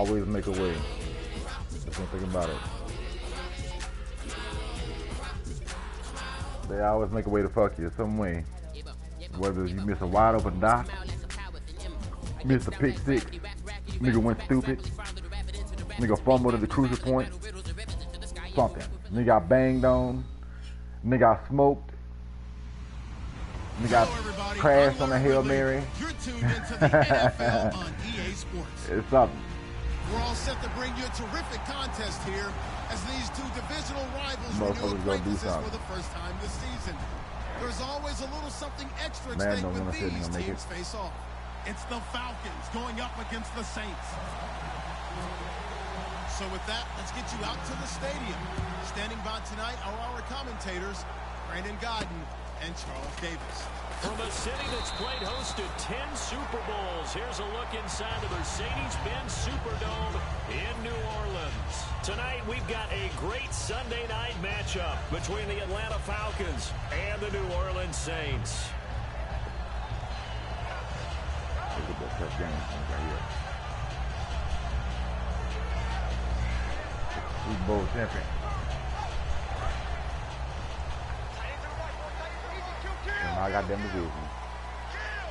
always make a way. Just don't think about it. They always make a way to fuck you some way. Whether you miss a wide open dot, miss a pick six, nigga went stupid, nigga fumbled at the crucial point, something. Nigga got banged on, nigga got smoked, nigga got crashed on a Hail Mary. You're tuned into the NFL on EA Sports. It's something. We're all set to bring you a terrific contest here as these two divisional rivals renew acquaintances for the first time this season. There's always a little something extra at stake when these teams face off. It's the Falcons going up against the Saints. So with that, let's get you out to the stadium. Standing by tonight are our commentators, Brandon Godden and Charles Davis. From a city that's played host to 10 Super Bowls, here's a look inside the Mercedes-Benz Superdome in New Orleans. Tonight, we've got a great Sunday night matchup between the Atlanta Falcons and the New Orleans Saints. Super Bowl champion. I got them division.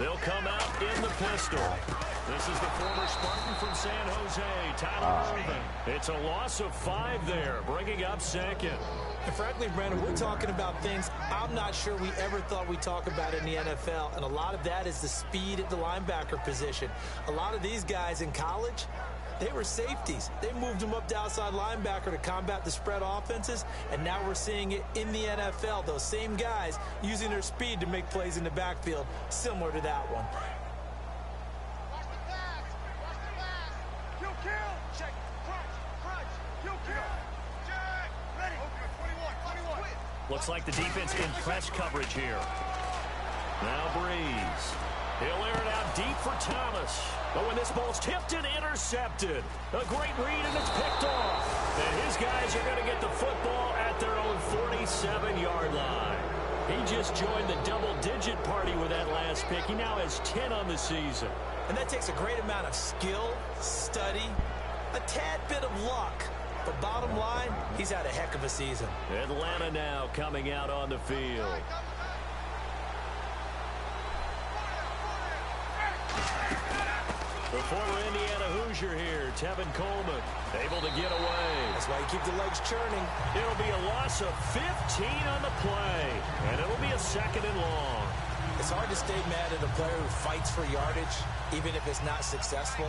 They'll come out in the pistol. This is the former Spartan from San Jose, Tyler Irvin. It's a loss of 5 there, bringing up second. And frankly, Brandon, we're talking about things I'm not sure we ever thought we'd talk about in the NFL, and a lot of that is the speed at the linebacker position. A lot of these guys in college, they were safeties. They moved them up to outside linebacker to combat the spread offenses, and now we're seeing it in the NFL. Those same guys using their speed to make plays in the backfield, similar to that one. Watch the pass. Watch the pass. You kill. Check. Crunch. You kill. Check. Ready. Okay, 21. Looks like the defense in press coverage here. Now Breeze. He'll air it out deep for Thomas. But when this ball's tipped and intercepted, a great read and it's picked off. And his guys are going to get the football at their own 47-yard line. He just joined the double-digit party with that last pick. He now has 10 on the season. And that takes a great amount of skill, study, a tad bit of luck. But bottom line, he's had a heck of a season. Atlanta now coming out on the field. The former Indiana Hoosier here, Tevin Coleman, able to get away. That's why you keep the legs churning. It'll be a loss of 15 on the play, and it'll be a 2nd and long. It's hard to stay mad at a player who fights for yardage, even if it's not successful.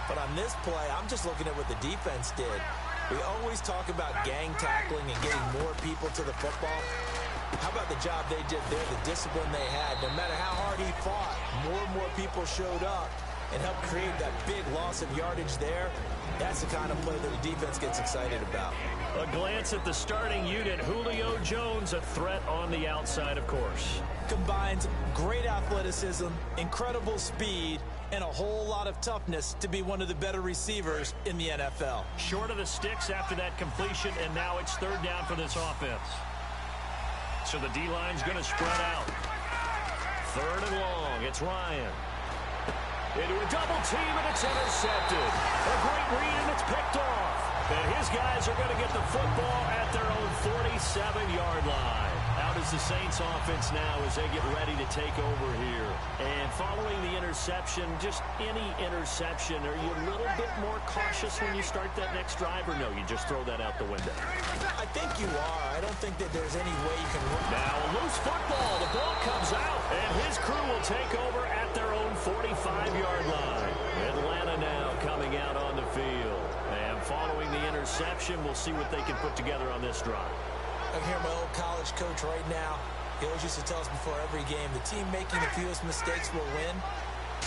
But on this play, I'm just looking at what the defense did. We always talk about gang tackling and getting more people to the football. How about the job they did there, the discipline they had? No matter how hard he fought, more and more people showed up and helped create that big loss of yardage there. That's the kind of play that the defense gets excited about. A glance at the starting unit. Julio Jones, a threat on the outside, of course. Combines great athleticism, incredible speed, and a whole lot of toughness to be one of the better receivers in the NFL. Short of the sticks after that completion, and now it's 3rd down for this offense. So the D-line's going to spread out. 3rd and long. It's Ryan. Into a double team, and it's intercepted. A great read, and it's picked off. And his guys are going to get the football at their own 47-yard line. Out is the Saints offense now as they get ready to take over here. And following the interception, just any interception, are you a little bit more cautious when you start that next drive, or no, you just throw that out the window? I think you are. I don't think that there's any way you can run. Now a loose football. The ball comes out, and his crew will take over at their own 45-yard line. Atlanta now coming out on the field. And following the interception, we'll see what they can put together on this drive. I hear my old college coach right now. He always used to tell us before every game, the team making the fewest mistakes will win.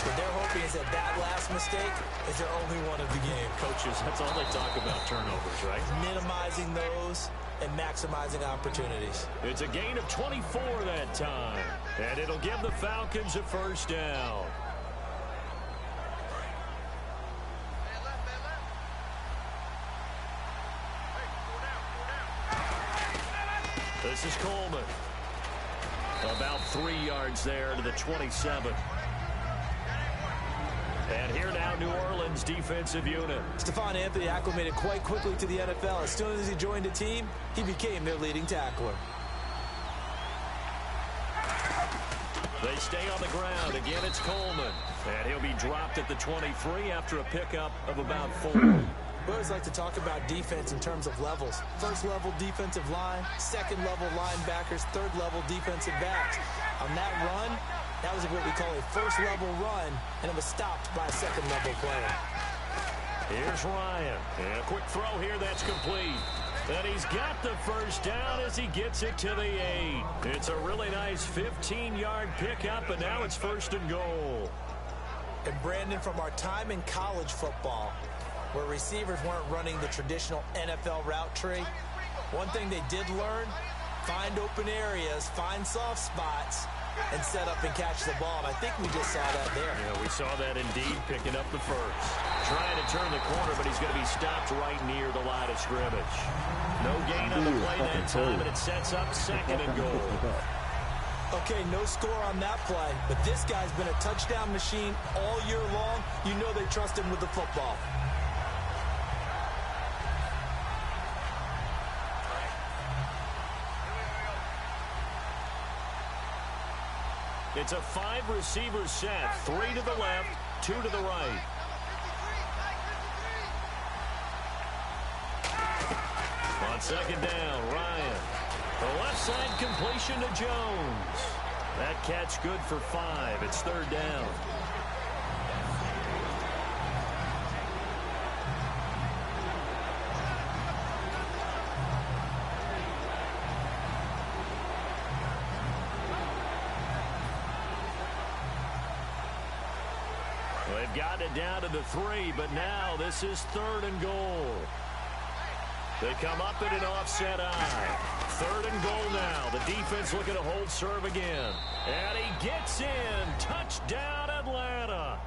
What they're hoping is that last mistake is their only one of the game. Coaches, that's all they talk about, turnovers, right? Minimizing those and maximizing opportunities. It's a gain of 24 that time, and it'll give the Falcons a 1st down. This is Coleman. About 3 yards there to the 27. And here now, New Orleans defensive unit. Stephon Anthony acclimated quite quickly to the NFL. As soon as he joined the team, he became their leading tackler. They stay on the ground. Again, it's Coleman. And he'll be dropped at the 23 after a pickup of about 4. We always like to talk about defense in terms of levels. First level defensive line, second level linebackers, third level defensive backs. On that run, that was what we call a first level run, and it was stopped by a second level player. Here's Ryan. And a quick throw here that's complete. And he's got the first down as he gets it to the 8. It's a really nice 15-yard pickup, and now it's 1st and goal. And Brandon, from our time in college football, where receivers weren't running the traditional NFL route tree, one thing they did learn, find open areas, find soft spots, and set up and catch the ball. And I think we just saw that there. Yeah, we saw that indeed, picking up the first. Trying to turn the corner, but he's going to be stopped right near the line of scrimmage. No gain on the play that time, and it sets up 2nd and goal. Okay, no score on that play, but this guy's been a touchdown machine all year long. You know they trust him with the football. It's a 5-receiver set. 3 to the left, 2 to the right. On 2nd down, Ryan. The left side completion to Jones. That catch good for 5. It's 3rd down. They've got it down to the 3, but now this is 3rd and goal. They come up in an offset eye. 3rd and goal now. The defense looking to hold serve again. And he gets in. Touchdown, Atlanta.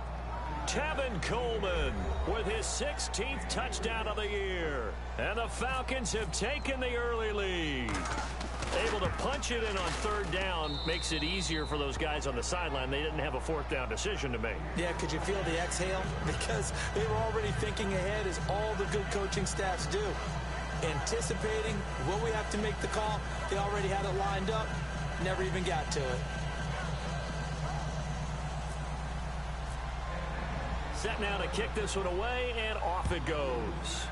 Tevin Coleman with his 16th touchdown of the year. And the Falcons have taken the early lead. Able to punch it in on 3rd down makes it easier for those guys on the sideline. They didn't have a 4th down decision to make. Yeah, could you feel the exhale? Because they were already thinking ahead, as all the good coaching staffs do. Anticipating, will we have to make the call? They already had it lined up, never even got to it. Set now to kick this one away, and off it goes.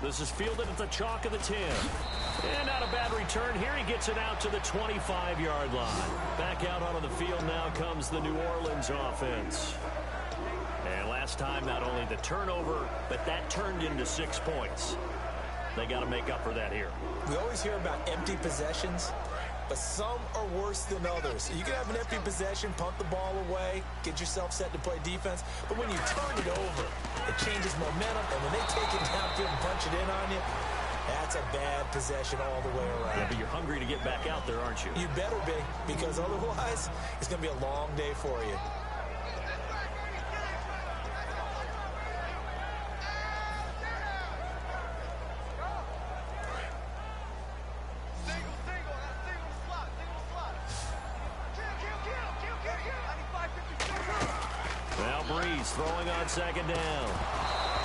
This is fielded at the chalk of the 10. And not a bad return here. He gets it out to the 25-yard line. Back out onto the field now comes the New Orleans offense. And last time, not only the turnover, but that turned into 6 points. They got to make up for that here. We always hear about empty possessions, but some are worse than others. You can have an empty possession, punt the ball away, get yourself set to play defense, but when you turn it over, it changes momentum, and when they take it downfield and punch it in on you, that's a bad possession all the way around. Yeah, but you're hungry to get back out there, aren't you? You better be, because otherwise, it's going to be a long day for you. Throwing on 2nd down.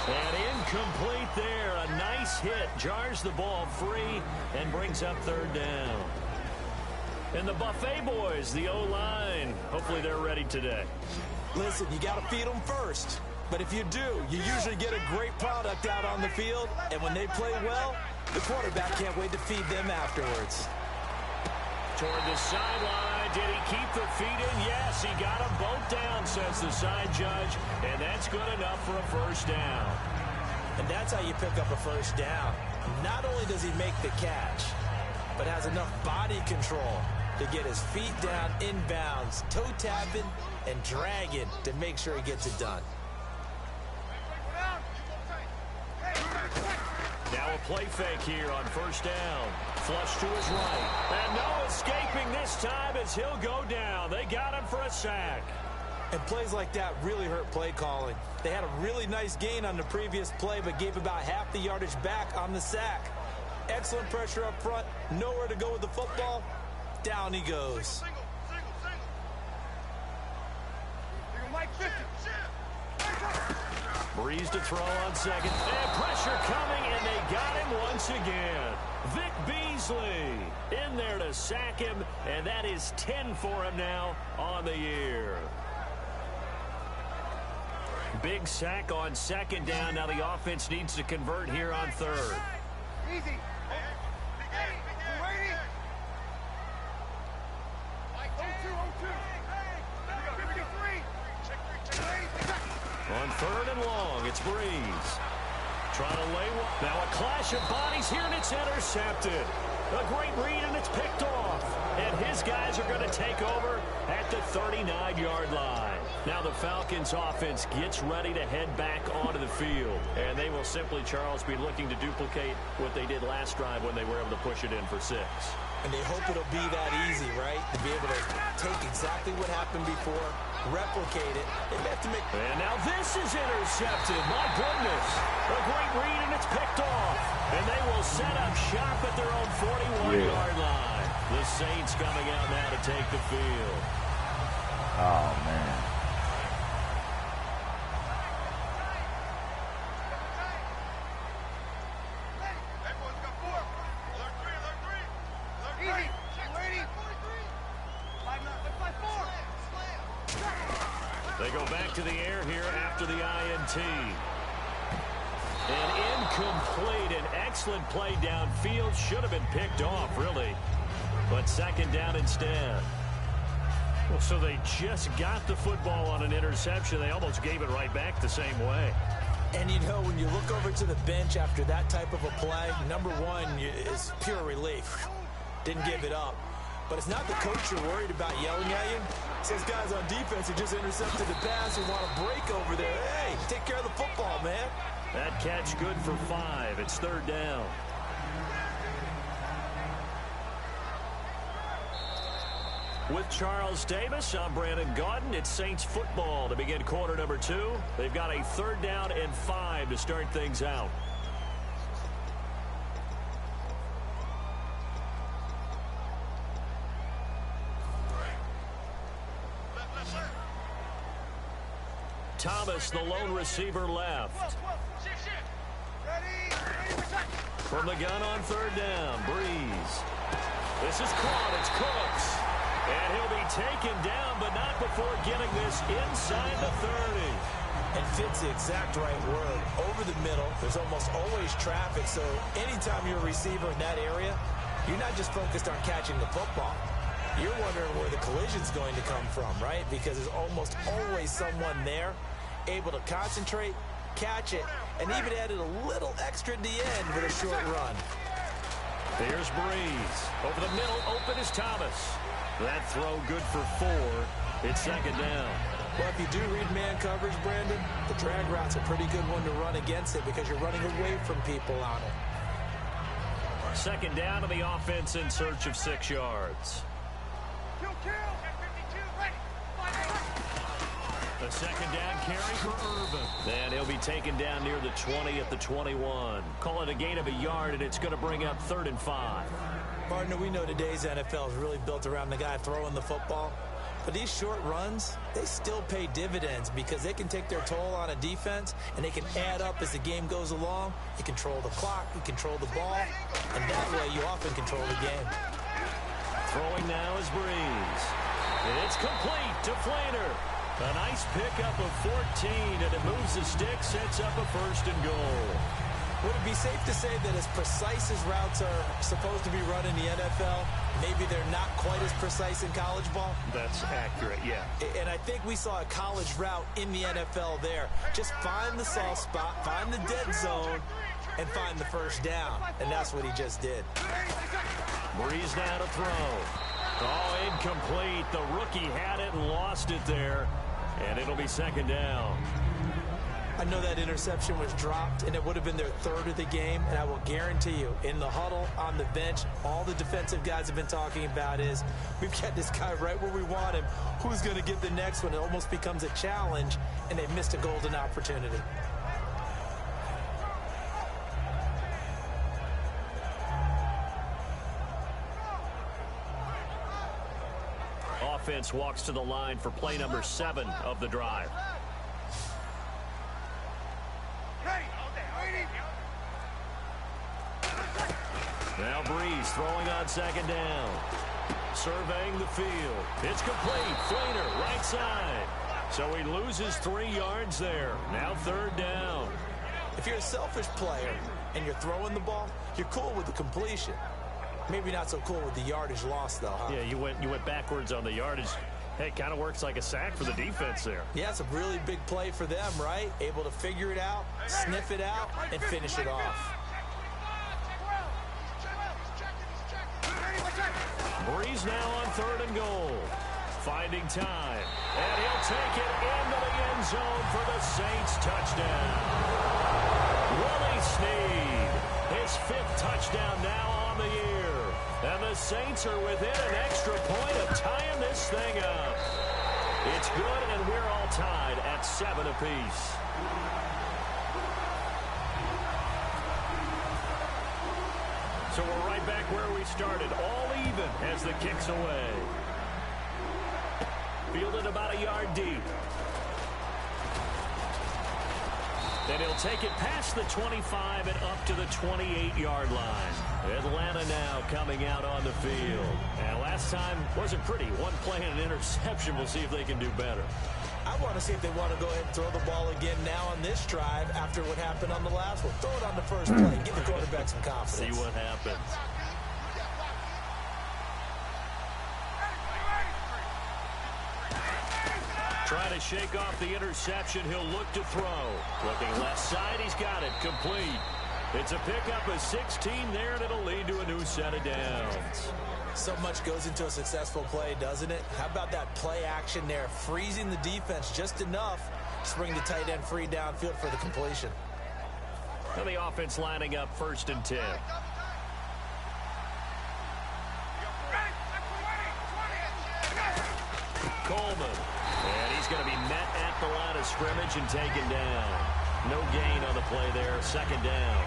And incomplete there. A nice hit. Jars the ball free and brings up 3rd down. And the Buffet boys, the O-line, hopefully they're ready today. Listen, you got to feed them first. But if you do, you usually get a great product out on the field. And when they play well, the quarterback can't wait to feed them afterwards. Toward the sideline. Did he keep the feet in? Yes, he got them both down, says the side judge. And that's good enough for a 1st down. And that's how you pick up a 1st down. Not only does he make the catch, but has enough body control to get his feet down inbounds, toe tapping and dragging to make sure he gets it done. Now a play fake here on 1st down. Flush to his right. And no escaping this time as he'll go down. They got him for a sack. And plays like that really hurt play calling. They had a really nice gain on the previous play, but gave about half the yardage back on the sack. Excellent pressure up front. Nowhere to go with the football. Down he goes. Breeze to throw on second. And pressure coming, and they got him once again. Vic Beasley in there to sack him, and that is 10 for him now on the year. Big sack on second down. Now the offense needs to convert here on third. Easy. On third and long, it's Breeze. Trying to lay one. Now a clash of bodies here, and it's intercepted. A great read, and it's picked off. And his guys are going to take over at the 39-yard line. Now the Falcons offense gets ready to head back onto the field. And they will simply, Charles, be looking to duplicate what they did last drive when they were able to push it in for 6. And they hope it'll be that easy, right? To be able to take exactly what happened before, replicate it. They have to make... And now this is intercepted. My goodness. A great read, and it's picked off. And they will set up shop at their own 41-yard line. The Saints coming out now to take the field. Oh, man. They go back to the air here after the INT. And incomplete. An excellent play downfield. Should have been picked off, really. But second down instead. Well, so they just got the football on an interception. They almost gave it right back the same way. And, you know, when you look over to the bench after that type of a play, number one is pure relief. Didn't give it up. But it's not the coach you're worried about yelling at you. It's those guys on defense who just intercepted the pass and want to break over there. Hey, take care of the football, man. That catch good for 5. It's third down. With Charles Davis, I'm Brandon Gaudin. It's Saints football to begin quarter number 2. They've got a third down and 5 to start things out. Thomas, the lone receiver, left. From the gun on third down, Breeze. This is caught. It's Cooks. And he'll be taken down, but not before getting this inside the 30. And fits the exact right word. Over the middle, there's almost always traffic, so anytime you're a receiver in that area, you're not just focused on catching the football. You're wondering where the collision's going to come from, right? Because there's almost always someone there able to concentrate, catch it, and even added a little extra at the end with a short run. Here's Breeze. Over the middle, open is Thomas. That throw good for 4. It's second down. Well, if you do read man coverage, Brandon, the drag route's a pretty good one to run against it because you're running away from people on it. Second down to the offense in search of 6 yards. A second down carry for Urban. And he'll be taken down near the 20 at the 21. Call it a gain of a yard, and it's going to bring up 3rd and 5. Partner, we know today's NFL is really built around the guy throwing the football. But these short runs, they still pay dividends because they can take their toll on a defense, and they can add up as the game goes along. You control the clock, you control the ball, and that way you often control the game. Throwing now is Breeze. It's complete to Flainer. A nice pickup of 14, and it moves the stick, sets up a 1st and goal. Would it be safe to say that as precise as routes are supposed to be run in the NFL, maybe they're not quite as precise in college ball? That's accurate, yeah. And I think we saw a college route in the NFL there. Just find the soft spot, find the dead zone, and find the 1st down. And that's what he just did. Breeze now to throw. Oh, incomplete. The rookie had it and lost it there. And it'll be second down. I know that interception was dropped, and it would have been their 3rd of the game, and I will guarantee you, in the huddle, on the bench, all the defensive guys have been talking about is, we've got this guy right where we want him. Who's going to get the next one? It almost becomes a challenge, and they've missed a golden opportunity. Offense walks to the line for play number 7 of the drive. Now Breeze throwing on second down. Surveying the field. It's complete. Fleener, right side. So he loses 3 yards there. Now third down. If you're a selfish player and you're throwing the ball, you're cool with the completion. Maybe not so cool with the yardage loss, though, huh? Yeah, you went backwards on the yardage. Hey, it kind of works like a sack for the defense there. Yeah, it's a really big play for them, right? Able to figure it out, sniff it out, and finish it off. Breeze now on third and goal. Finding time. And he'll take it into the end zone for the Saints touchdown. Willie Snead, his 5th touchdown now on the year. And the Saints are within an extra point of tying this thing up. It's good, and we're all tied at 7 apiece. So we're right back where we started, all even as the kick's away. Fielded about a yard deep. Then he'll take it past the 25 and up to the 28-yard line. Atlanta now coming out on the field. And last time wasn't pretty. One play and an interception. We'll see if they can do better. I want to see if they want to go ahead and throw the ball again now on this drive after what happened on the last one. Throw it on the first play. Give the quarterback some confidence. See what happens. Trying to shake off the interception. He'll look to throw. Looking left side. He's got it. Complete. It's a pickup of 16 there, and it'll lead to a new set of downs. So much goes into a successful play, doesn't it? How about that play action there? Freezing the defense just enough to bring the tight end free downfield for the completion. And the offense lining up 1st and 10. Coleman. And he's going to be met at the line of scrimmage and taken down. No gain on the play there. 2nd down.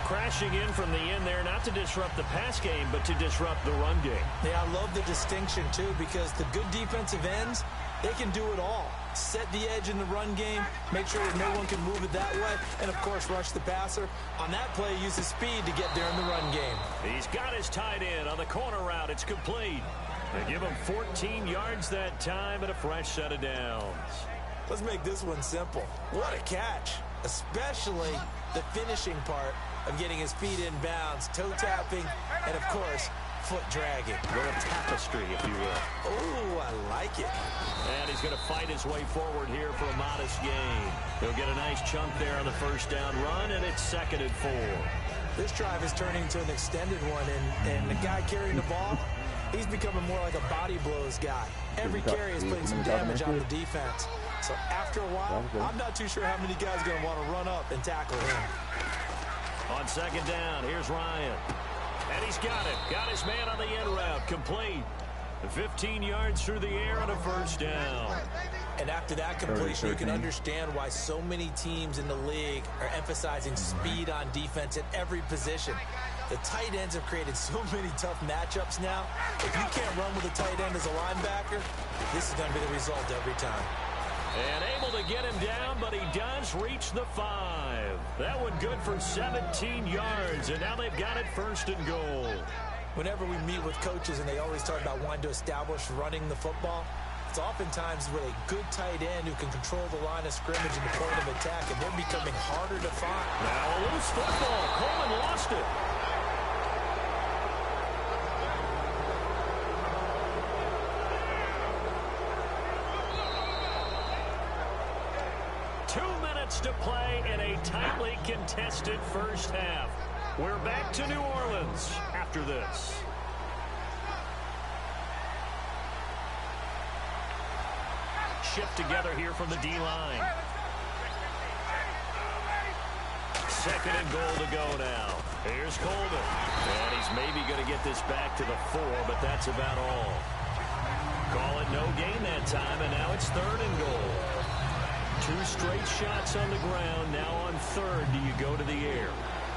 Crashing in from the end there, not to disrupt the pass game, but to disrupt the run game. Yeah, I love the distinction, too, because the good defensive ends, they can do it all. Set the edge in the run game, make sure that no one can move it that way, and, of course, rush the passer. On that play, use his speed to get there in the run game. He's got his tight end on the corner route. It's complete. They give him 14 yards that time and a fresh set of downs. Let's make this one simple. What a catch, especially the finishing part of getting his feet in bounds, toe tapping, and, of course, foot dragging. A little tapestry, if you will. Oh, I like it. And he's going to fight his way forward here for a modest gain. He'll get a nice chunk there on the 1st down run, and it's 2nd and 4. This drive is turning into an extended one, and the guy carrying the ball, he's becoming more like a body blows guy. Every carry is putting some damage on the defense. So after a while, I'm not too sure how many guys are going to want to run up and tackle him. On 2nd down, here's Ryan. And he's got it. Got his man on the end route. Complete. 15 yards through the air and a 1st down. And after that completion, you can understand why so many teams in the league are emphasizing speed on defense at every position. The tight ends have created so many tough matchups now. If you can't run with a tight end as a linebacker, this is going to be the result every time. And able to get him down, but he does reach the 5. That one good for 17 yards, and now they've got it 1st and goal. Whenever we meet with coaches and they always talk about wanting to establish running the football, it's oftentimes with a good tight end who can control the line of scrimmage and the point of attack, and they're becoming harder to find. Now a loose football. Coleman lost it. To play in a tightly contested 1st half. We're back to New Orleans after this. Shift together here from the D-line. 2nd and goal to go now. Here's Coleman. And he's maybe going to get this back to the 4, but that's about all. Call it no gain that time, and now it's 3rd and goal. 2 straight shots on the ground. Now on 3rd, do you go to the air?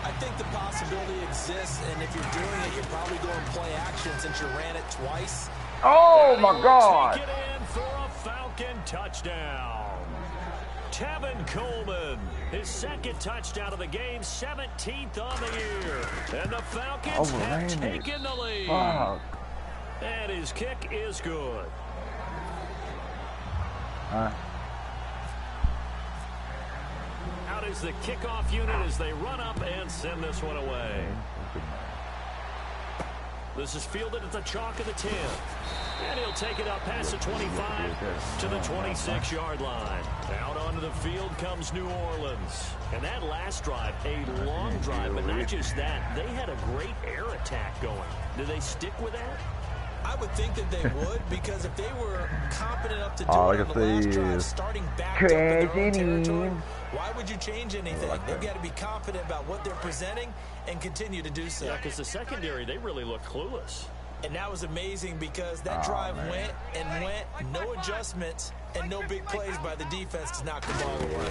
I think the possibility exists, and if you're doing it, you're probably going play action since you ran it twice. Oh, my God. Take it in for a Falcon touchdown. Tevin Coleman, his second touchdown of the game, 17th on the year. And the Falcons have taken the lead. Fuck. And his kick is good. Out is the kickoff unit as they run up and send this one away. This is fielded at the chalk of the 10. And he'll take it up past the 25 to the 26-yard line. Out onto the field comes New Orleans. And that last drive, a long drive, but not just that. They had a great air attack going. Do they stick with that? I would think that they would, because if they were competent enough to do it on the last drive, starting back up in their own territory, why would you change anything? They've got to be confident about what they're presenting and continue to do so. Yeah, because the secondary, they really look clueless. And that was amazing because that drive went and went, no adjustments, and no big plays by the defense to knock the ball away.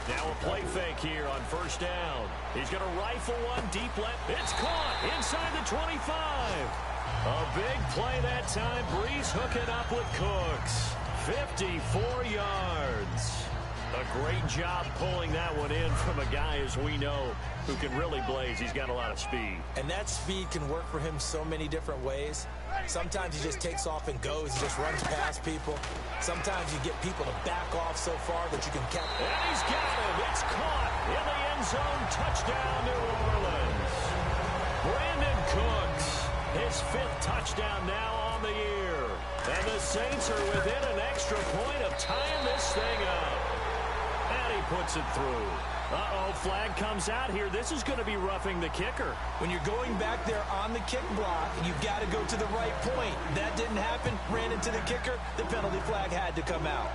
Now a play fake here on first down. He's going to rifle one deep left. It's caught inside the 25. A big play that time. Breeze hooking up with Cooks. 54 yards. A great job pulling that one in from a guy, as we know, who can really blaze. He's got a lot of speed. And that speed can work for him so many different ways. Sometimes he just takes off and goes. He just runs past people. Sometimes you get people to back off so far that you can catch. And he's got him. It's caught in the end zone. Touchdown, New Orleans. Brandon Cooks, his 5th touchdown now on the year. And the Saints are within an extra point of tying this thing up. And he puts it through. Uh-oh, flag comes out here. This is going to be roughing the kicker. When you're going back there on the kick block, you've got to go to the right point. That didn't happen. Ran into the kicker. The penalty flag had to come out.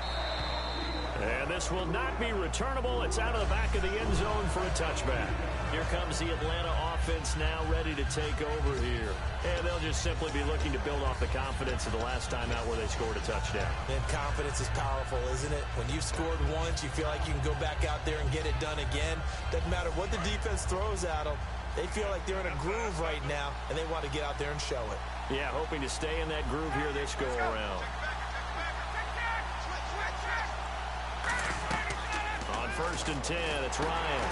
And this will not be returnable. It's out of the back of the end zone for a touchback. Here comes the Atlanta offense now ready to take over here. And they'll just simply be looking to build off the confidence of the last time out where they scored a touchdown. And confidence is powerful, isn't it? When you've scored once, you feel like you can go back out there and get it done again. Doesn't matter what the defense throws at them. They feel like they're in a groove right now, and they want to get out there and show it. Yeah, hoping to stay in that groove here this go-around. On 1st and 10, it's Ryan.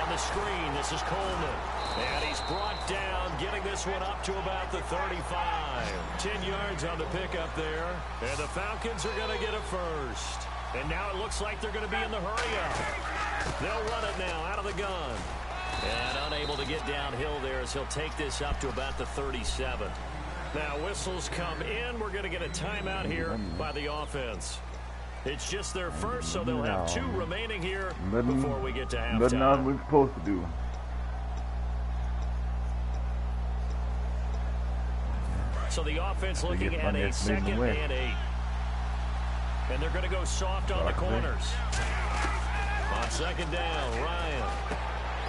On the screen, this is Coleman. And he's brought down, getting this one up to about the 35. 10 yards on the pickup there. And the Falcons are going to get a first. And now it looks like they're going to be in the hurry-up. They'll run it now out of the gun. And unable to get downhill there as he'll take this up to about the 37. Now whistles come in. We're going to get a timeout here by the offense. It's just their first, so they'll have 2 remaining here before we get to halftime. Nothing else we're supposed to do. So the offense looking at a 2nd and 8. And they're going to go soft on the corners. On 2nd down, Ryan.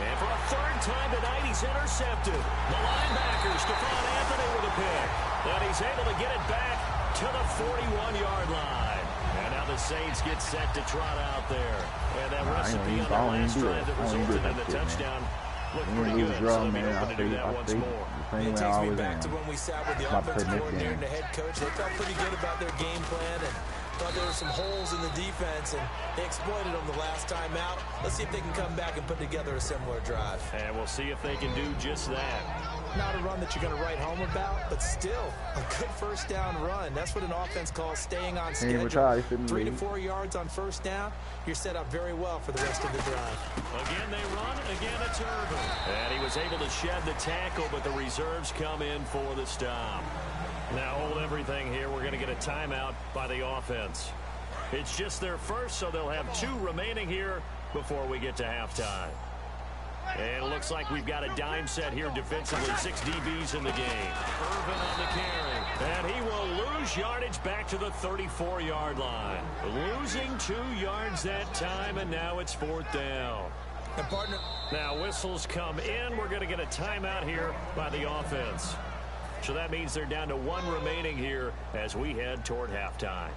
And for a 3rd time tonight, he's intercepted. The linebacker, Stephon Anthony with a pick. And he's able to get it back to the 41-yard line. And now the Saints get set to trot out there. And that recipe on the last drive that resulted in the touchdown looked pretty good. So they'll be hoping to do that once more. It takes me back to when we sat with the offensive coordinator and the head coach. They felt pretty good about their game plan and thought there were some holes in the defense, and they exploited them the last time out. Let's see if they can come back and put together a similar drive. And we'll see if they can do just that. Not a run that you're going to write home about, but still a good 1st down run. That's what an offense calls staying on schedule. 3 to 4 yards on 1st down. You're set up very well for the rest of the drive. Again they run. Again it's Urban. And he was able to shed the tackle, but the reserves come in for the stop. Now hold everything here. We're going to get a timeout by the offense. It's just their first, so they'll have 2 remaining here before we get to halftime. And it looks like we've got a dime set here defensively. 6 DBs in the game. Urban on the carry. And he will lose yardage back to the 34-yard line. Losing 2 yards that time, and now it's 4th down. And partner. Now whistles come in. We're going to get a timeout here by the offense. So that means they're down to 1 remaining here as we head toward halftime.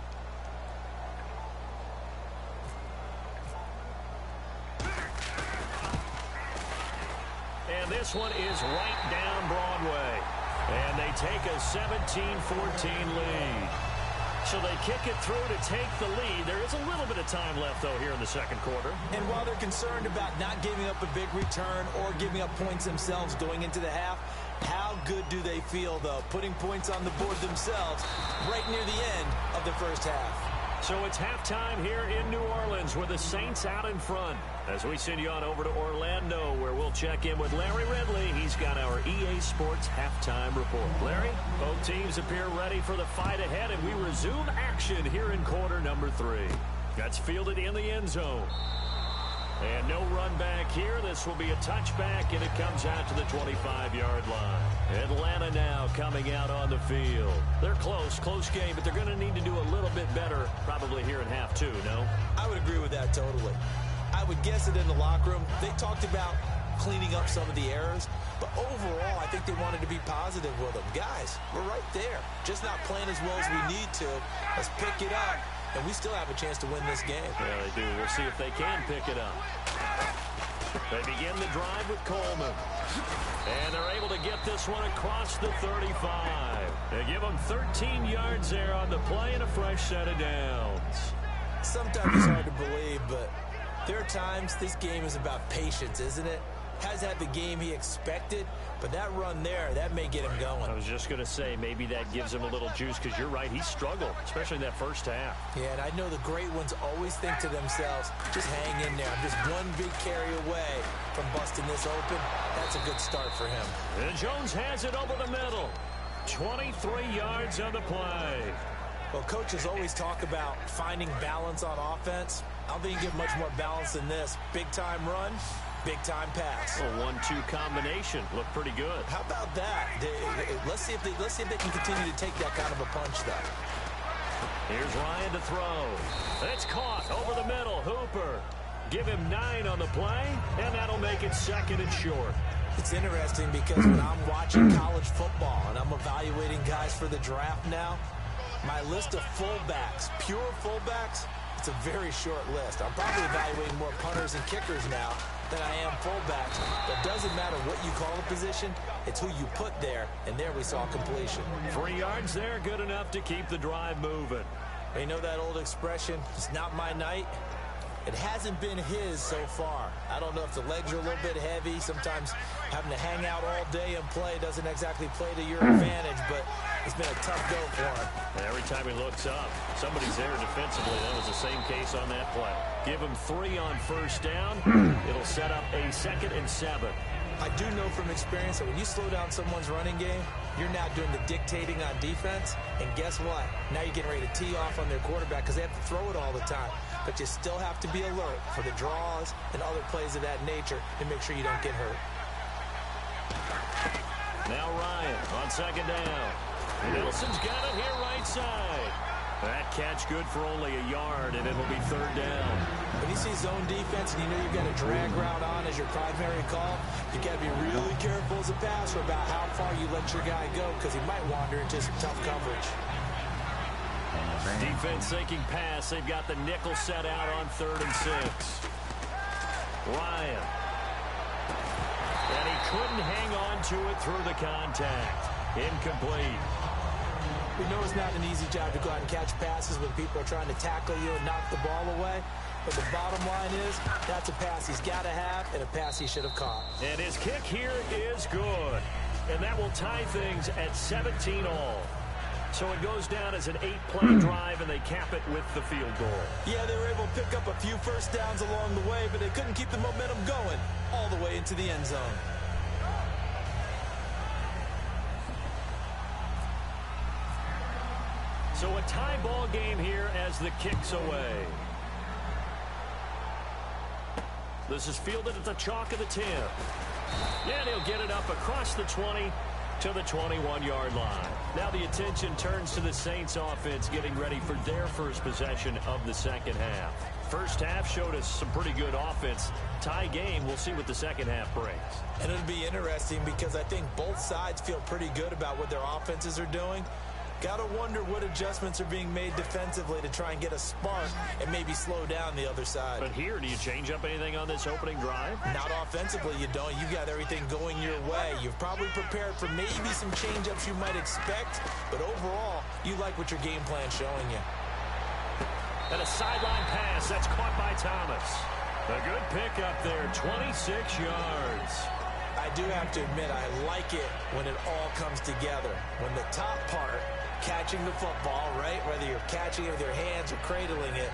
And this one is right down Broadway. And they take a 17-14 lead. So they kick it through to take the lead. There is a little bit of time left, though, here in the second quarter. And while they're concerned about not giving up a big return or giving up points themselves going into the half, how good do they feel, though, putting points on the board themselves right near the end of the first half? So it's halftime here in New Orleans with the Saints out in front. As we send you on over to Orlando, where we'll check in with Larry Ridley. He's got our EA Sports halftime report. Larry, both teams appear ready for the fight ahead, and we resume action here in quarter number 3. That's fielded in the end zone. And no run back here. This will be a touchback, and it comes out to the 25-yard line. Atlanta now coming out on the field. They're close game, but they're going to need to do a little bit better probably here in half 2, no? I would agree with that totally. I would guess that in the locker room, they talked about cleaning up some of the errors, but overall, I think they wanted to be positive with them. Guys, we're right there. Just not playing as well as we need to. Let's pick it up. And we still have a chance to win this game. Yeah, they do. We'll see if they can pick it up. They begin the drive with Coleman. And they're able to get this one across the 35. They give them 13 yards there on the play and a fresh set of downs. Sometimes it's hard to believe, but there are times this game is about patience, isn't it? Has had the game he expected, but that run there, that may get him going. I was just going to say, maybe that gives him a little juice, because you're right, he struggled, especially in that first half. Yeah, and I know the great ones always think to themselves, just hang in there. I'm just one big carry away from busting this open. That's a good start for him. And Jones has it over the middle. 23 yards on the play. Well, coaches always talk about finding balance on offense. I don't think you get much more balance than this. Big-time run. Big-time pass. A 1-2 combination. Looked pretty good. How about that? Let's see if they can continue to take that kind of a punch, though. Here's Ryan to throw. It's caught over the middle. Hooper. Give him 9 on the play, and that'll make it second and short. It's interesting because when I'm watching college football and I'm evaluating guys for the draft now, my list of fullbacks, pure fullbacks, it's a very short list. I'm probably evaluating more punters and kickers now than I am fullbacks. But it doesn't matter what you call a position, it's who you put there, and there we saw completion. 3 yards there, good enough to keep the drive moving. You know that old expression, it's not my night? It hasn't been his so far. I don't know if the legs are a little bit heavy. Sometimes having to hang out all day and play doesn't exactly play to your advantage, but it's been a tough go for him. And every time he looks up, somebody's there defensively. That was the same case on that play. Give him 3 on first down. It'll set up a 2nd and 7. I do know from experience that when you slow down someone's running game, you're now doing the dictating on defense. And guess what? Now you're getting ready to tee off on their quarterback because they have to throw it all the time. But you still have to be alert for the draws and other plays of that nature to make sure you don't get hurt. Now Ryan on 2nd down. Nelson's got it here right side. That catch good for only a yard, and it'll be 3rd down. When you see zone defense and you know you've got a drag route on as your primary call, you got to be really careful as a passer about how far you let your guy go because he might wander into some tough coverage. Defense taking pass. They've got the nickel set out on 3rd and 6. Ryan. And he couldn't hang on to it through the contact. Incomplete. We know it's not an easy job to go out and catch passes when people are trying to tackle you and knock the ball away. But the bottom line is, that's a pass he's got to have and a pass he should have caught. And his kick here is good. And that will tie things at 17 all. So it goes down as an 8-play drive, and they cap it with the field goal. Yeah, they were able to pick up a few first downs along the way, but they couldn't keep the momentum going all the way into the end zone. So a tie ball game here as the kick's away. This is fielded at the chalk of the 10. And he'll get it up across the 20 to the 21-yard line. Now the attention turns to the Saints offense getting ready for their first possession of the second half. First half showed us some pretty good offense. Tie game, we'll see what the second half brings. And it'll be interesting because I think both sides feel pretty good about what their offenses are doing. Gotta wonder what adjustments are being made defensively to try and get a spark and maybe slow down the other side. But here, do you change up anything on this opening drive? Not offensively, you don't. You got everything going your way. You've probably prepared for maybe some change-ups you might expect, but overall, you like what your game plan's showing you. And a sideline pass. That's caught by Thomas. A good pickup there, 26 yards. I do have to admit, I like it when it all comes together. When the top part, catching the football, right, whether you're catching it with your hands or cradling it,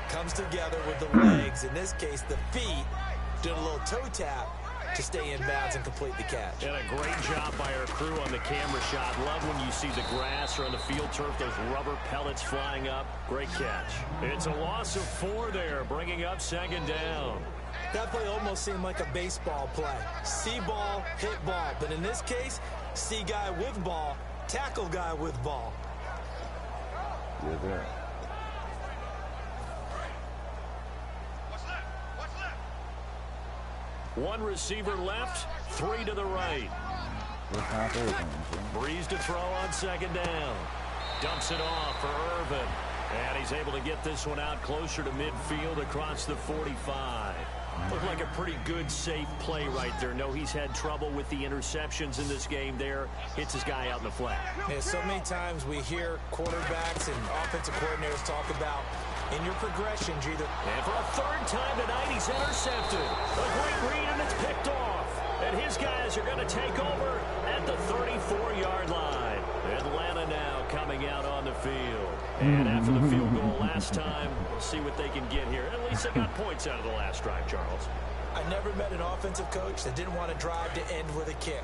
comes together with the legs, in this case the feet, doing a little toe tap to stay in bounds and complete the catch. And a great job by our crew on the camera shot. Love when you see the grass or on the field turf, those rubber pellets flying up. Great catch. It's a loss of 4 there, bringing up 2nd down. That play almost seemed like a baseball play. See ball, hit ball. But in this case, see guy with ball, tackle guy with ball. Yes, sir. One receiver left, 3 to the right. Breeze to throw on 2nd down. Dumps it off for Irvin. And he's able to get this one out closer to midfield across the 45. Looked like a pretty good, safe play right there. No, he's had trouble with the interceptions in this game there. Hits his guy out in the flat. Yeah, so many times we hear quarterbacks and offensive coordinators talk about in your progressions, either. And for a 3rd time tonight, he's intercepted. A great read, and it's picked off. And his guys are going to take over at the 34-yard line. Atlanta now coming out on the field. And after the field goal last time, we'll see what they can get here. At least they got points out of the last drive, Charles. I never met an offensive coach that didn't want to drive to end with a kick.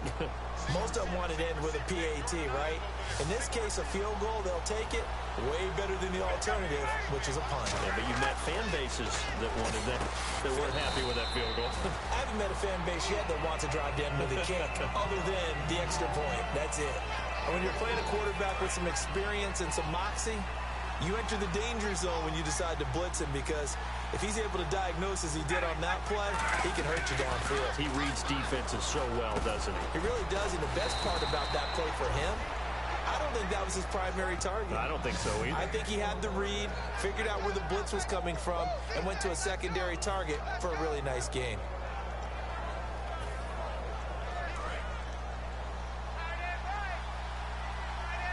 Most of them wanted to end with a PAT, right? In this case, a field goal, they'll take it. Way better than the alternative, which is a punt. Yeah, but you've met fan bases that wanted that weren't happy with that field goal. I haven't met a fan base yet that wants to drive to end with a kick, other than the extra point. That's it. And when you're playing a quarterback with some experience and some moxie, you enter the danger zone when you decide to blitz him, because if he's able to diagnose as he did on that play, he can hurt you downfield. He reads defenses so well, doesn't he? He really does, and the best part about that play for him, I don't think that was his primary target. I don't think so either. I think he had the read, figured out where the blitz was coming from, and went to a secondary target for a really nice gain.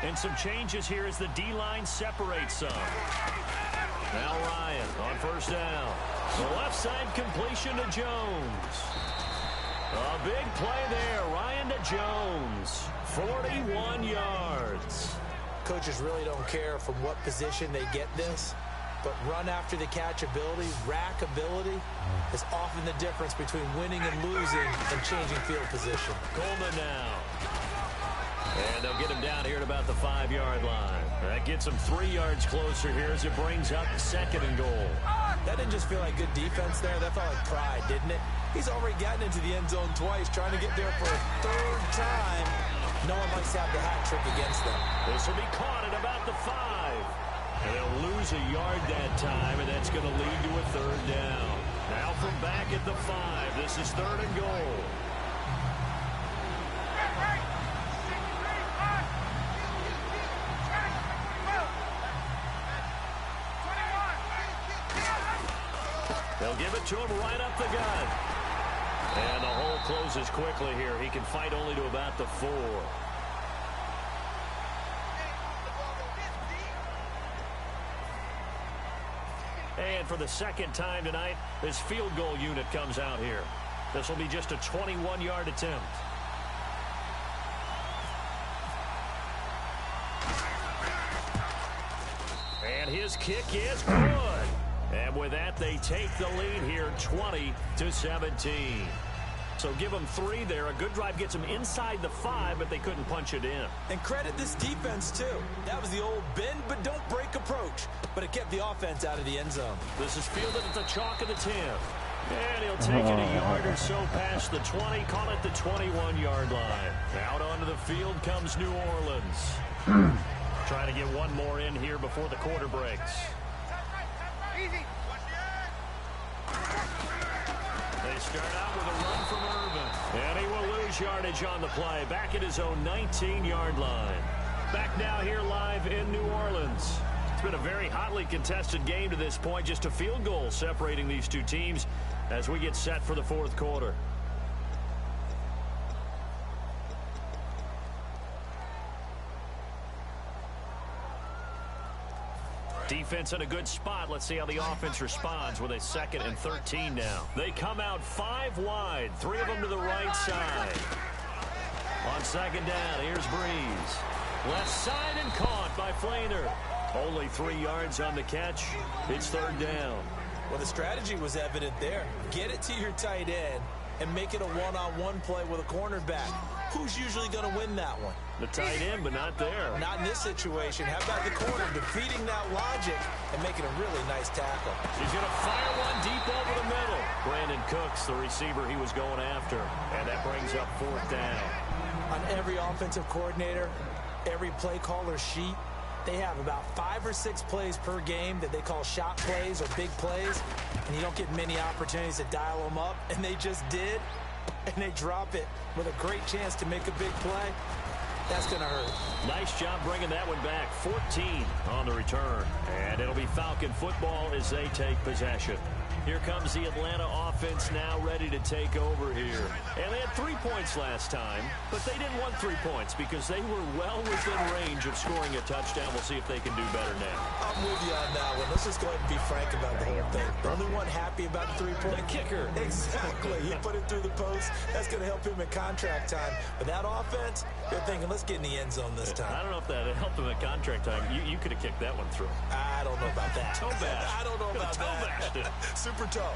And some changes here as the D-line separates some. Now Ryan on 1st down. The left side completion to Jones. A big play there. Ryan to Jones. 41 yards. Coaches really don't care from what position they get this, but run after the catch ability, rack ability, is often the difference between winning and losing and changing field position. Coleman now. And they'll get him down here at about the 5-yard line. That gets him 3 yards closer here as it brings up 2nd and goal. That didn't just feel like good defense there. That felt like pride, didn't it? He's already gotten into the end zone twice, trying to get there for a 3rd time. No one likes to have the hat trick against them. This will be caught at about the 5. And they'll lose a yard that time, and that's going to lead to a 3rd down. Now from back at the 5, this is 3rd and goal. They'll give it to him right up the gut. And the hole closes quickly here. He can fight only to about the 4. And for the 2nd time tonight, this field goal unit comes out here. This will be just a 21-yard attempt. And his kick is good. And with that, they take the lead here, 20-17. So give them 3 there. A good drive gets them inside the 5, but they couldn't punch it in. And credit this defense, too. That was the old bend but don't break approach, but it kept the offense out of the end zone. This is fielded at the chalk of the 10. And he'll take it a yard or so past the 20, call it the 21-yard line. Out onto the field comes New Orleans. Trying to get one more in here before the quarter breaks. They start out with a run from Irvin. And he will lose yardage on the play. Back at his own 19-yard line. Back now here live in New Orleans. It's been a very hotly contested game to this point. Just a field goal separating these two teams as we get set for the fourth quarter. Defense in a good spot. Let's see how the offense responds with a 2nd and 13 now. They come out 5 wide, 3 of them to the right side. On 2nd down, here's Breeze. Left side and caught by Flainer. Only 3 yards on the catch. It's 3rd down. Well, the strategy was evident there. Get it to your tight end and make it a one-on-one play with a cornerback. Who's usually going to win that one? The tight end, but not there. Not in this situation. How about the corner defeating that logic and making a really nice tackle? He's going to fire one deep over the middle. Brandon Cooks, the receiver he was going after. And that brings up 4th down. On every offensive coordinator, every play caller sheet, they have about 5 or 6 plays per game that they call shot plays or big plays, and you don't get many opportunities to dial them up, and they just did, and they drop it with a great chance to make a big play. That's going to hurt. Nice job bringing that one back. 14 on the return, and it'll be Falcon football as they take possession. Here comes the Atlanta offense now ready to take over here. And they had 3 points last time, but they didn't want 3 points because they were well within range of scoring a touchdown. We'll see if they can do better now. I'm with you on that one. Let's just go ahead and be frank about the whole thing. The only one happy about the 3-point. The kicker. Exactly. He put it through the post. That's going to help him in contract time. But that offense, they're thinking, let's get in the end zone this time. I don't know if that helped him at contract time. You could have kicked that one through. I don't know about that. Toe bash. I don't know about that. Super toe.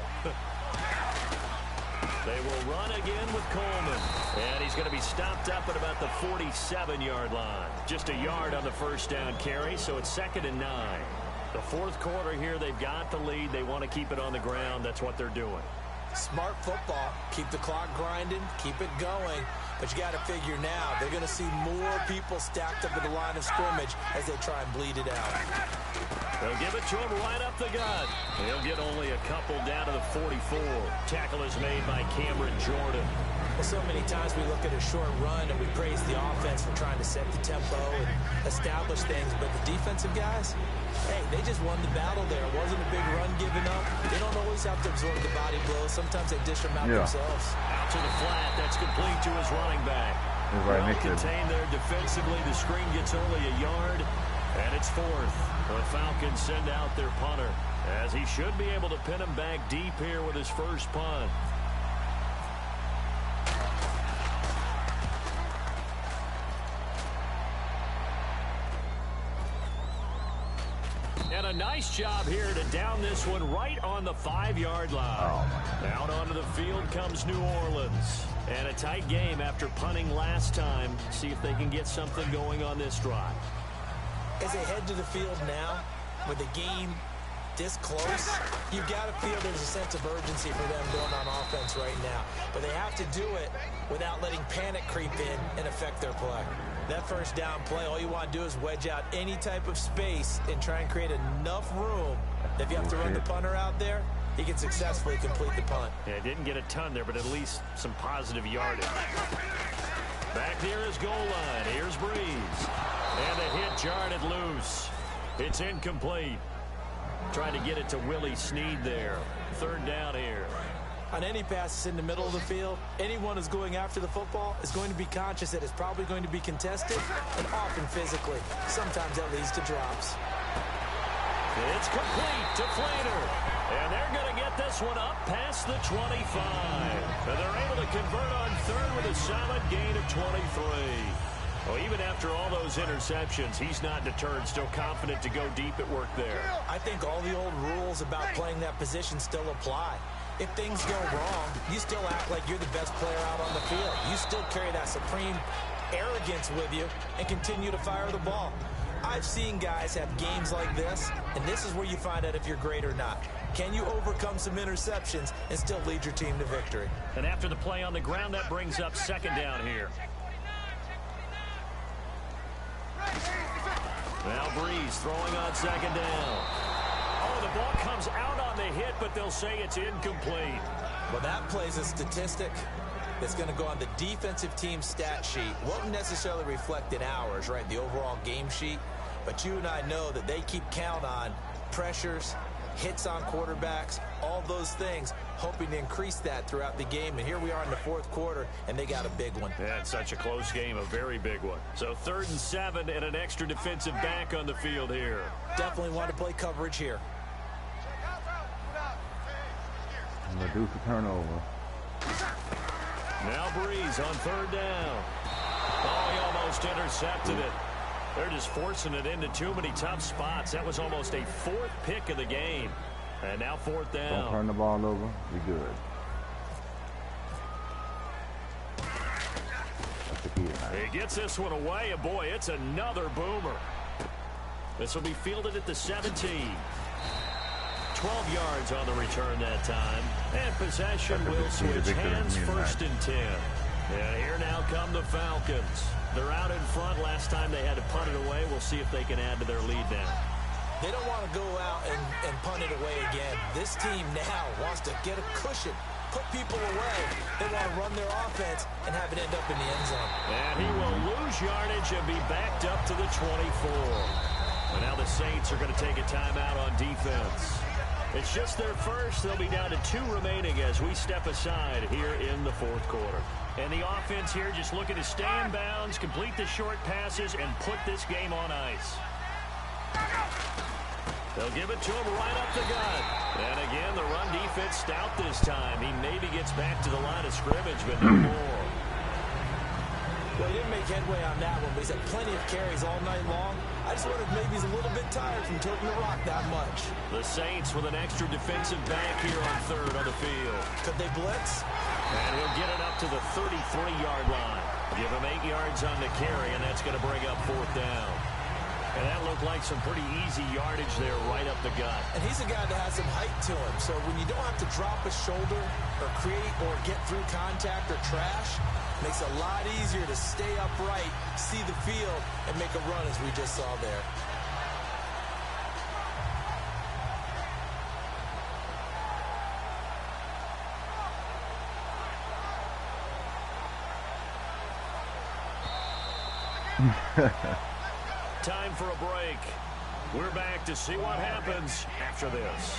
They will run again with Coleman. And he's going to be stopped up at about the 47-yard line. Just a yard on the 1st down carry, so it's 2nd and 9. The fourth quarter here, they've got the lead. They want to keep it on the ground. That's what they're doing. Smart football. Keep the clock grinding. Keep it going. But you got to figure now, they're going to see more people stacked up at the line of scrimmage as they try and bleed it out. They'll give it to him right up the gut. He'll get only a couple down to the 44. Tackle is made by Cameron Jordan. Well, so many times we look at a short run and we praise the offense for trying to set the tempo and establish things. But the defensive guys, hey, they just won the battle there. It wasn't a big run given up. They don't always have to absorb the body blows. Sometimes they dish them out themselves. Out to the flat. That's complete to his running back. Well contained there defensively. The screen gets only a yard. And it's 4th. The Falcons send out their punter, as he should be able to pin him back deep here with his first punt. And a nice job here to down this one right on the 5-yard line. Out onto the field comes New Orleans. And a tight game after punting last time. See if they can get something going on this drive. As they head to the field now, with the game this close, you've got to feel there's a sense of urgency for them going on offense right now. But they have to do it without letting panic creep in and affect their play. That 1st down play, all you want to do is wedge out any type of space and try and create enough room that if you have to run the punter out there, he can successfully complete the punt. Yeah, didn't get a ton there, but at least some positive yardage. Back near his goal line, here's Breeze. And the hit jarred it loose. It's incomplete. Trying to get it to Willie Snead there. 3rd down here. On any passes in the middle of the field, anyone who's going after the football is going to be conscious that it's probably going to be contested and often physically. Sometimes that leads to drops. It's complete to Flainer. And they're going to get this one up past the 25. And they're able to convert on 3rd with a solid gain of 23. Well, even after all those interceptions, he's not deterred, still confident to go deep at work there. I think all the old rules about playing that position still apply. If things go wrong, you still act like you're the best player out on the field. You still carry that supreme arrogance with you and continue to fire the ball. I've seen guys have games like this, and this is where you find out if you're great or not. Can you overcome some interceptions and still lead your team to victory? And after the play on the ground, that brings up 2nd down here. Now Breeze throwing on 2nd down. Oh, the ball comes out on the hit, but they'll say it's incomplete. Well, that plays a statistic. that's going to go on the defensive team stat sheet won't necessarily reflect in ours, right, the overall game sheet, but you and I know that they keep count on pressures, hits on quarterbacks, all those things, hoping to increase that throughout the game. And here we are in the fourth quarter, and they got a big one. Yeah, it's such a close game, a very big one. So 3rd and 7 and an extra defensive back on the field here. Definitely want to play coverage here. Reduce the turnover. Now Breeze on 3rd down. Oh, he almost intercepted it. They're just forcing it into too many tough spots. That was almost a 4th pick of the game. And now 4th down. Don't turn the ball over. Be good. That's the key tonight. He gets this one away, and boy, it's another boomer. This will be fielded at the 17. 12 yards on the return that time. And possession will switch hands, 1st and 10. And here now come the Falcons. They're out in front. Last time they had to punt it away. We'll see if they can add to their lead now. They don't want to go out and punt it away again. This team now wants to get a cushion, put people away. They want to run their offense and have it end up in the end zone. And he will lose yardage and be backed up to the 24. And now the Saints are going to take a timeout on defense. It's just their first. They'll be down to 2 remaining as we step aside here in the fourth quarter. And the offense here just looking to stay in bounds, complete the short passes, and put this game on ice. They'll give it to him right up the gut. And again, the run defense stout this time. He maybe gets back to the line of scrimmage, but no more. Well, he didn't make headway on that one, but he's had plenty of carries all night long. I just wondered if maybe he's a little bit tired from tilting the rock that much. The Saints with an extra defensive back here on 3rd on the field. Could they blitz? And he'll get it up to the 33-yard line. Give him 8 yards on the carry, and that's going to bring up 4th down. And that looked like some pretty easy yardage there right up the gut. And he's a guy that has some height to him. So when you don't have to drop a shoulder or create or get through contact or trash, makes it a lot easier to stay upright, see the field, and make a run as we just saw there. Time for a break. We're back to see what happens after this.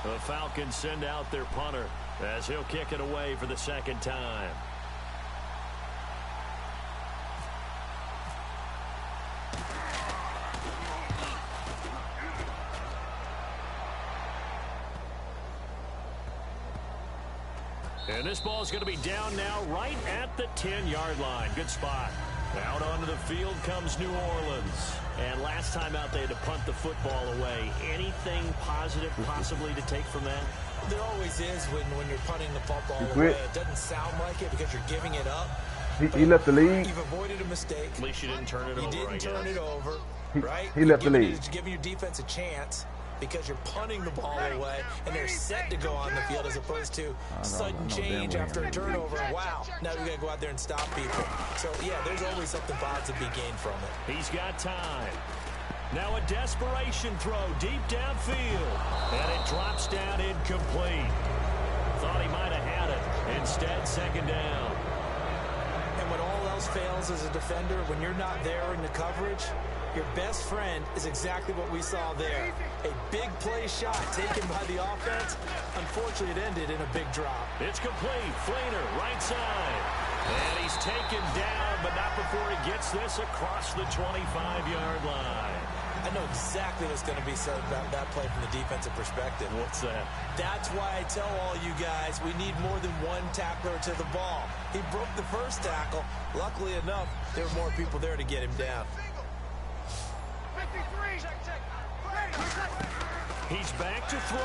The Falcons send out their punter as he'll kick it away for the 2nd time. And this ball is going to be down now right at the 10-yard line. Good spot. Out onto the field comes New Orleans. And last time out they had to punt the football away. Anything positive possibly to take from that? There always is when you're punting the football away. It doesn't sound like it because you're giving it up. He left the lead. You've avoided a mistake. At least you didn't turn it over, You didn't turn it over, right? He left the lead. You're giving your defense a chance because you're punting the ball away and they're set to go on the field as opposed to sudden change after a turnover. Wow, now we got to go out there and stop people. So, yeah, there's always something positive to be gained from it. He's got time. Now a desperation throw deep downfield. And it drops down incomplete. Thought he might have had it. Instead, 2nd down. And when all else fails as a defender, when you're not there in the coverage, your best friend is exactly what we saw there. A big play shot taken by the offense. Unfortunately, it ended in a big drop. It's complete. Fleener, right side. And he's taken down, but not before he gets this across the 25-yard line. I know exactly what's going to be said about that play from the defensive perspective. What's that? That's why I tell all you guys we need more than one tackler to the ball. He broke the first tackle. Luckily enough, there were more people there to get him down. He's back to throw.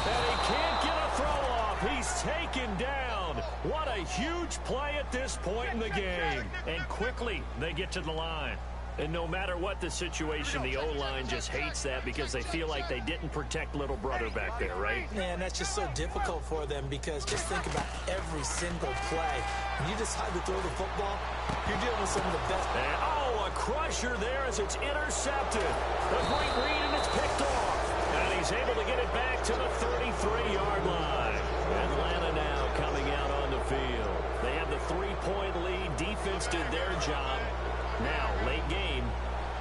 And he can't get a throw off. He's taken down. What a huge play at this point in the game. And quickly, they get to the line. And no matter what the situation, the O-line just hates that because they feel like they didn't protect little brother back there, right? Man, that's just so difficult for them because just think about every single play. When you decide to throw the football, you're dealing with some of the best. And, oh, a crusher there as it's intercepted. A great read, and it's picked off. And he's able to get it back to the 33-yard line. Atlanta now coming out on the field. They have the 3-point lead. Defense did their job. Now, late game,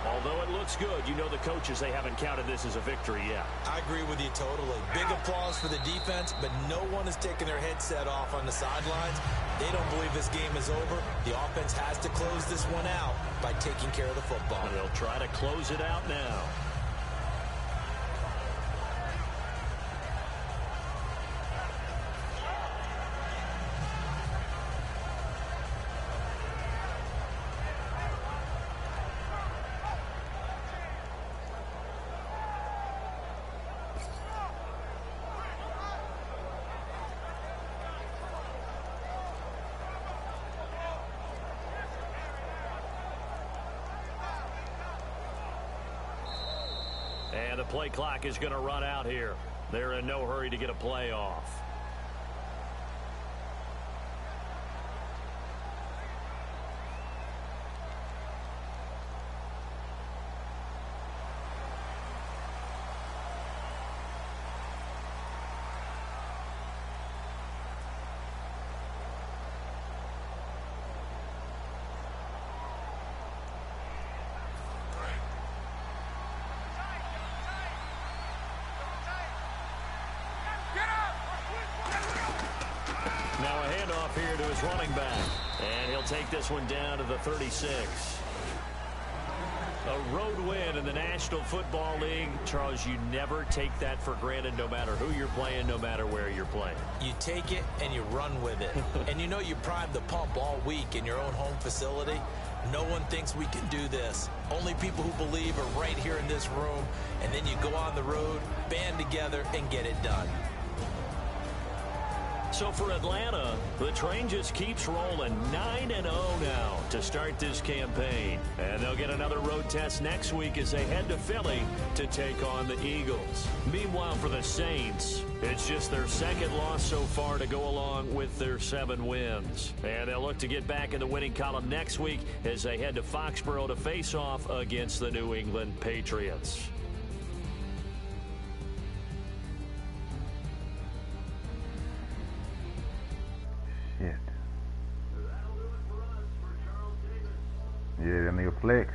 although it looks good, you know the coaches, they haven't counted this as a victory yet. I agree with you totally. Big applause for the defense, but no one is taking their headset off on the sidelines. They don't believe this game is over. The offense has to close this one out by taking care of the football. And they'll try to close it out now. And the play clock is going to run out here. They're in no hurry to get a play off. Now a handoff here to his running back. And he'll take this one down to the 36. A road win in the National Football League. Charles, you never take that for granted no matter who you're playing, no matter where you're playing. You take it and you run with it. And you know you primed the pump all week in your own home facility. No one thinks we can do this. Only people who believe are right here in this room. And then you go on the road, band together, and get it done. So for Atlanta, the train just keeps rolling 9-0 now to start this campaign. And they'll get another road test next week as they head to Philly to take on the Eagles. Meanwhile, for the Saints, it's just their second loss so far to go along with their 7 wins. And they'll look to get back in the winning column next week as they head to Foxborough to face off against the New England Patriots. Yeah, that nigga flex.